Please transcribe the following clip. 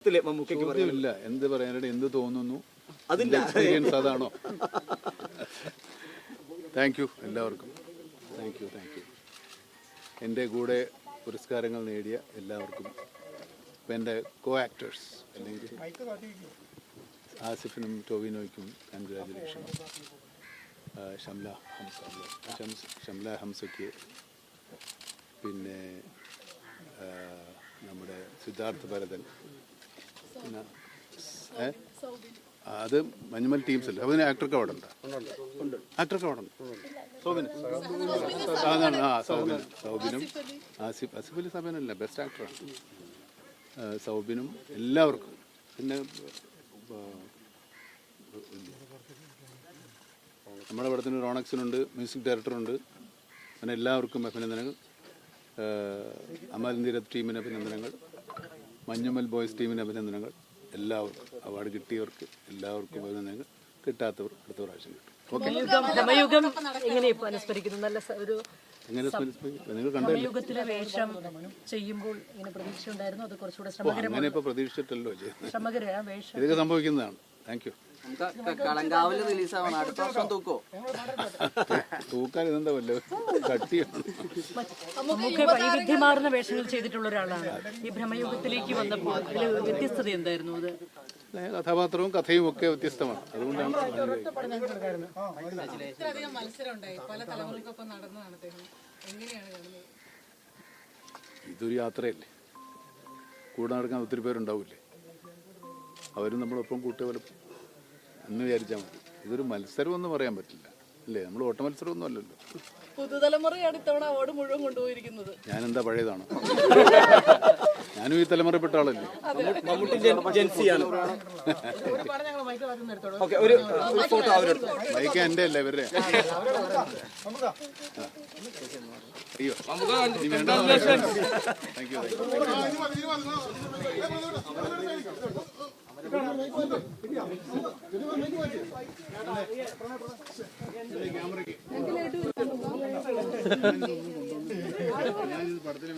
ചോദ്യമില്ല, എന്ത് പറയാനായിട്ട് എന്ത് തോന്നുന്നു, അതിന്റെ എക്സ്പീരിയൻസ് അതാണോ? താങ്ക് യു എല്ലാവർക്കും, താങ്ക് യു. എൻ്റെ കൂടെ പുരസ്കാരങ്ങൾ നേടിയ എല്ലാവർക്കും, ഇപ്പം എൻ്റെ കോ ആക്ടേഴ്സ് അല്ലെങ്കിൽ ആസിഫിനും ടോവിനോയ്ക്കും കൺഗ്രാജുലേഷൻ. ഷംല ഹംസയ്ക്ക്, പിന്നെ നമ്മുടെ സിദ്ധാർത്ഥ് ഭരതൻ, പിന്നെ അത് മഞ്ഞുമൽ ടീംസ് അല്ല, അതിന് ആക്ടർക്ക് അവാർഡ് ഉണ്ടോ? ആക്ടർക്ക് അവാർഡ് ഉണ്ട്. സൗബിനും ആസിഫ് അലി സബനല്ല, ബെസ്റ്റ് ആക്ടറാണ്. സൗബിനും എല്ലാവർക്കും, പിന്നെ നമ്മുടെ പടത്തിന് റോണക്സിനുണ്ട്, മ്യൂസിക് ഡയറക്ടറുണ്ട്, അങ്ങനെ എല്ലാവർക്കും അഭിനന്ദനങ്ങൾ. അമൽ നീരത് ടീമിന് അഭിനന്ദനങ്ങൾ, മഞ്ഞുമൽ ബോയ്സ് ടീമിന് അഭിനന്ദനങ്ങൾ. എല്ലാവർക്കും അവാർഡ് കിട്ടിയവർക്ക് എല്ലാവർക്കും അഭിനന്ദനങ്ങൾ, കിട്ടാത്തവർ അടുത്ത പ്രാവശ്യം കിട്ടും. അങ്ങനെ ഇപ്പൊ പ്രതീക്ഷിച്ചിട്ടല്ലോ ഇതൊക്കെ സംഭവിക്കുന്നതാണ്. Thank you. തൂക്കാൻ ഇതെന്താ വല്ല കട്ടിയാണ്. വൈവിധ്യമാർന്ന വേഷങ്ങൾ ചെയ്തിട്ടുള്ള ഒരാളാണ്. ഈ ഭ്രമയുഗത്തിലേക്ക് വന്നപ്പോൾ വ്യത്യസ്തത എന്തായിരുന്നു? അത് കഥാപാത്രവും കഥയും ഒക്കെ വ്യത്യസ്തമാണ്, അതുകൊണ്ടാണ്. ഇതൊരു യാത്രയല്ലേ, കൂടെ നടക്കാൻ ഒത്തിരി പേരുണ്ടാവില്ലേ, അവരും നമ്മളൊപ്പം കൂട്ടിയ പോലെ എന്ന് വിചാരിച്ചാൽ മതി. ഇതൊരു മത്സരം എന്ന് പറയാൻ പറ്റില്ല അല്ലേ, നമ്മൾ ഓട്ട മത്സരമൊന്നും അല്ലല്ലോ. പുതുതലമുറയാണ് ഇത്തവണ അവാർഡ് മുഴുവൻ കൊണ്ടുപോയിരിക്കുന്നത്. ഞാനെന്താ പഴയതാണോ? ഞാനും ഈ തലമുറപ്പെട്ട ആളല്ലേ. ബൈക്ക് എന്റെ അല്ലേ, ഇവരുടെ. അയ്യോ, താങ്ക് യു. പടത്തിൽ